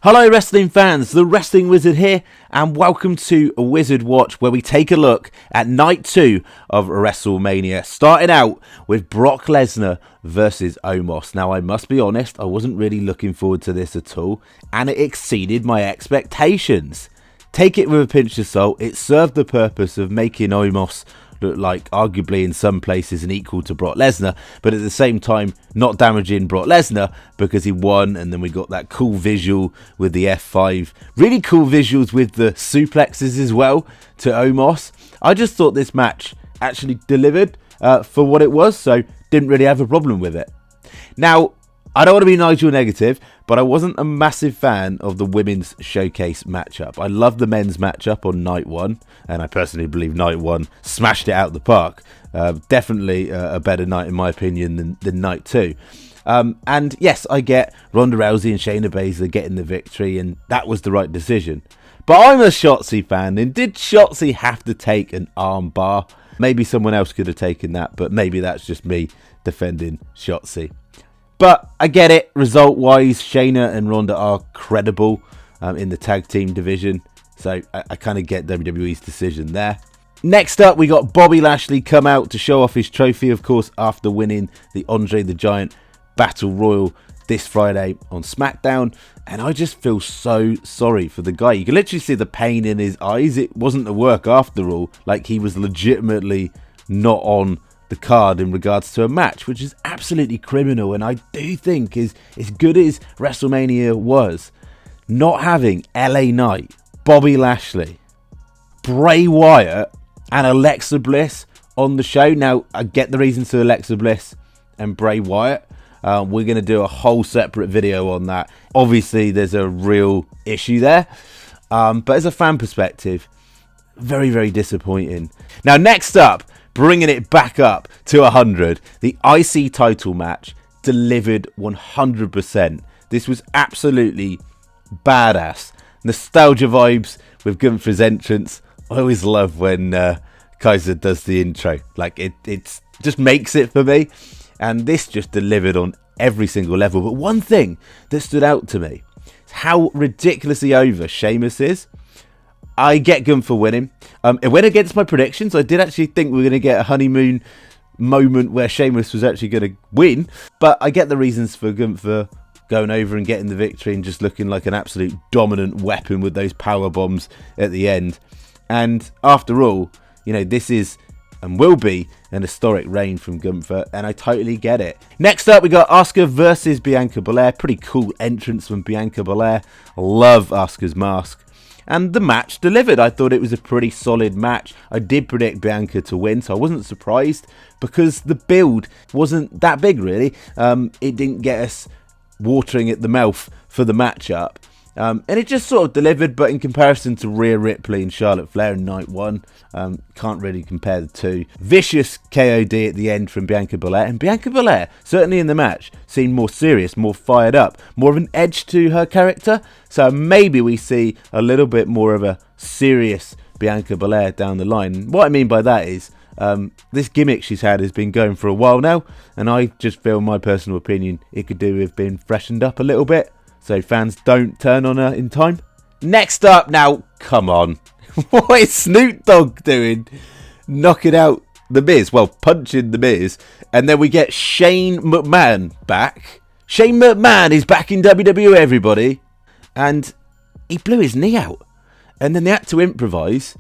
Hello wrestling fans, the Wrestling Wizard here, and welcome to a Wizard Watch where we take a look at night 2 of Wrestlemania, starting out with Brock Lesnar versus Omos. Now I must be honest, I wasn't really looking forward to this at all, and it exceeded my expectations. Take it with a pinch of salt, it served the purpose of making Omos look like arguably in some places an equal to Brock Lesnar, but at the same time not damaging Brock Lesnar because he won, and then we got that cool visual with the F5. Really cool visuals with the suplexes as well to Omos. I just thought this match actually delivered for what it was, so didn't really have a problem with it. Now, I don't want to be Nigel negative, but I wasn't a massive fan of the women's showcase matchup. I loved the men's matchup on night 1, and I personally believe night 1 smashed it out of the park. Definitely a better night in my opinion than night 2. And yes, I get Ronda Rousey and Shayna Baszler getting the victory, and that was the right decision. But I'm a Shotzi fan, and did Shotzi have to take an arm bar? Maybe someone else could have taken that, but maybe that's just me defending Shotzi. But I get it, result-wise, Shayna and Ronda are credible in the tag team division. So I kind of get WWE's decision there. Next up, we got Bobby Lashley come out to show off his trophy, of course, after winning the Andre the Giant Battle Royal this Friday on SmackDown. And I just feel so sorry for the guy. You can literally see the pain in his eyes. It wasn't the work after all. Like, he was legitimately not on the card in regards to a match, which is absolutely criminal. And I do think is as good as WrestleMania was, not having LA Knight, Bobby Lashley, Bray Wyatt and Alexa Bliss on the show. Now I get the reasons to Alexa Bliss and Bray Wyatt. We're going to do a whole separate video on that. Obviously there's a real issue there, but as a fan perspective, very, very disappointing. Now next up, bringing it back up to 100, the IC title match delivered 100%. This was absolutely badass. Nostalgia vibes with Gunther's entrance. I always love when Kaiser does the intro. Like, it's just makes it for me. And this just delivered on every single level. But one thing that stood out to me is how ridiculously over Sheamus is. I get Gunther winning. It went against my predictions. I did actually think we were going to get a honeymoon moment where Sheamus was actually going to win. But I get the reasons for Gunther going over and getting the victory and just looking like an absolute dominant weapon with those power bombs at the end. And after all, you know, this is and will be an historic reign from Gunther, and I totally get it. Next up, we got Asuka versus Bianca Belair. Pretty cool entrance from Bianca Belair. Love Asuka's mask. And the match delivered. I thought it was a pretty solid match. I did predict Bianca to win, so I wasn't surprised because the build wasn't that big, really. It didn't get us watering at the mouth for the matchup. And it just sort of delivered, but in comparison to Rhea Ripley and Charlotte Flair in night 1, can't really compare the two. Vicious KOD at the end from Bianca Belair, and Bianca Belair, certainly in the match, seemed more serious, more fired up, more of an edge to her character. So maybe we see a little bit more of a serious Bianca Belair down the line. What I mean by that is, this gimmick she's had has been going for a while now, and I just feel, in my personal opinion, it could do with being freshened up a little bit. So fans don't turn on her in time. Next up, now, come on. What is Snoop Dogg doing? Knocking out The Miz. Well, punching The Miz. And then we get Shane McMahon back. Shane McMahon is back in WWE, everybody. And he blew his knee out. And then they had to improvise.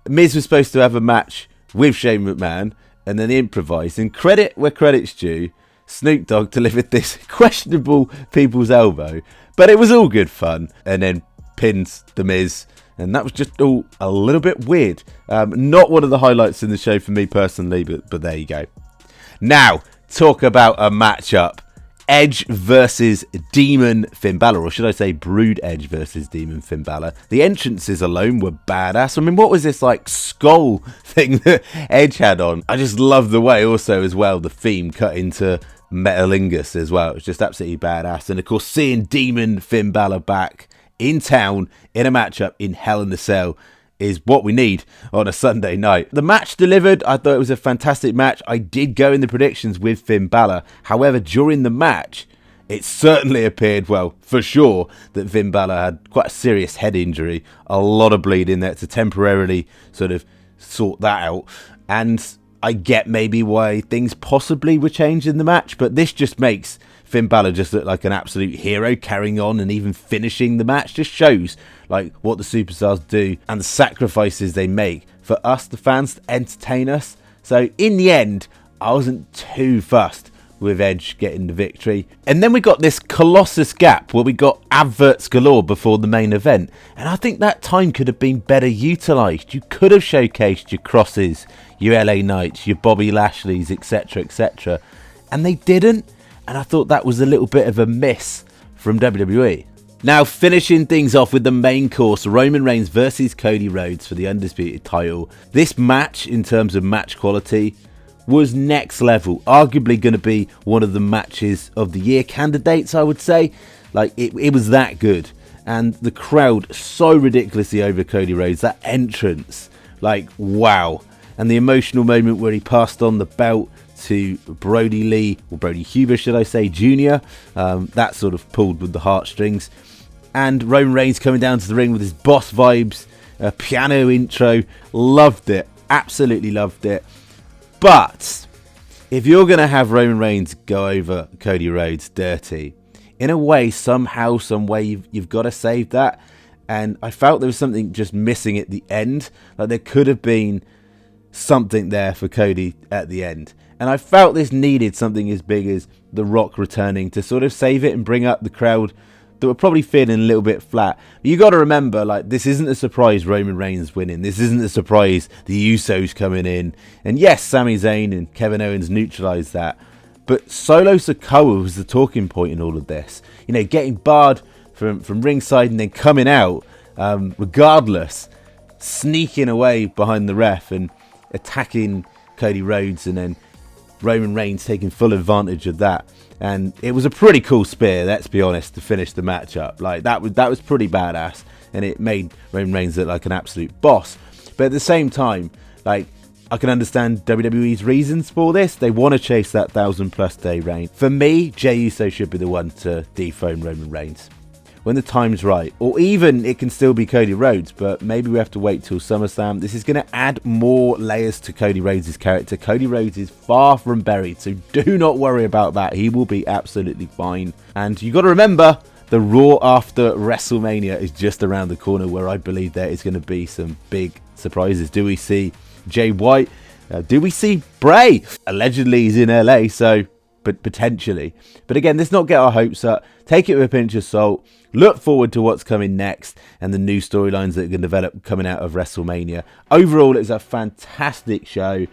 Miz was supposed to have a match with Shane McMahon. And then he improvised. And credit where credit's due, Snoop Dogg delivered this questionable people's elbow, but it was all good fun, and then pins The Miz, and that was just all a little bit weird. Not one of the highlights in the show for me personally, but there you go. Now, talk about a matchup. Edge versus Demon Finn Balor, or should I say Brood Edge versus Demon Finn Balor. The entrances alone were badass. I mean, what was this like skull thing that Edge had on? I just love the way also as well the theme cut into Metalingus as well. It was just absolutely badass. And of course, seeing Demon Finn Balor back in town in a matchup in Hell in a Cell is what we need on a Sunday night. The match delivered. I thought it was a fantastic match. I did go in the predictions with Finn Balor. However, during the match, it certainly appeared, well, for sure, that Finn Balor had quite a serious head injury, a lot of bleeding there to temporarily sort of sort that out. And I get maybe why things possibly were changed in the match, but this just makes Finn Balor just look like an absolute hero, carrying on and even finishing the match. Just shows like what the superstars do and the sacrifices they make for us, the fans, to entertain us. So in the end, I wasn't too fussed with Edge getting the victory. And then we got this colossus gap where we got adverts galore before the main event, and I think that time could have been better utilised. You could have showcased your Crosses, your LA Knights, your Bobby Lashleys, etc, etc, and they didn't, and I thought that was a little bit of a miss from WWE. Now, finishing things off with the main course, Roman Reigns versus Cody Rhodes for the Undisputed title. This match, in terms of match quality, was next level. Arguably going to be one of the matches of the year candidates, I would say. Like, it was that good. And the crowd so ridiculously over Cody Rhodes. That entrance, like, wow. And the emotional moment where he passed on the belt to Brody Lee, or Brody Huber, should I say, Jr. That sort of pulled with the heartstrings. And Roman Reigns coming down to the ring with his boss vibes, piano intro. Loved it. Absolutely loved it. But if you're going to have Roman Reigns go over Cody Rhodes dirty, in a way, somehow, some way, you've got to save that. And I felt there was something just missing at the end. Like there could have been something there for Cody at the end. And I felt this needed something as big as The Rock returning to sort of save it and bring up the crowd that were probably feeling a little bit flat. But you got to remember, like, this isn't a surprise Roman Reigns winning. This isn't a surprise the Usos coming in. And yes, Sami Zayn and Kevin Owens neutralised that. But Solo Sikoa was the talking point in all of this. You know, getting barred from ringside and then coming out, regardless, sneaking away behind the ref and attacking Cody Rhodes, and then Roman Reigns taking full advantage of that. And it was a pretty cool spear, let's be honest, to finish the match up. Like that was pretty badass, and it made Roman Reigns look like an absolute boss. But at the same time, like, I can understand WWE's reasons for this. They want to chase that 1,000+ day reign. For me, Jey Uso should be the one to dethrone Roman Reigns when the time's right. Or even it can still be Cody Rhodes, but maybe we have to wait till SummerSlam. This is going to add more layers to Cody Rhodes' character. Cody Rhodes is far from buried, so do not worry about that. He will be absolutely fine. And you got to remember, the Raw after WrestleMania is just around the corner, where I believe there is going to be some big surprises. Do we see Jay White? Do we see Bray? Allegedly he's in LA, so but potentially. But again, let's not get our hopes up. Take it with a pinch of salt. Look forward to what's coming next and the new storylines that are going to develop coming out of WrestleMania. Overall, it was a fantastic show.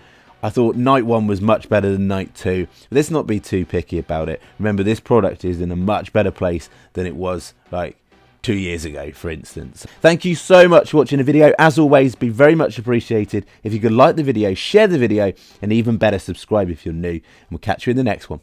I thought night 1 was much better than night 2. But let's not be too picky about it. Remember, this product is in a much better place than it was like 2 years ago, for instance. Thank you so much for watching the video. As always, be very much appreciated if you could like the video, share the video, and even better, subscribe if you're new. And we'll catch you in the next one.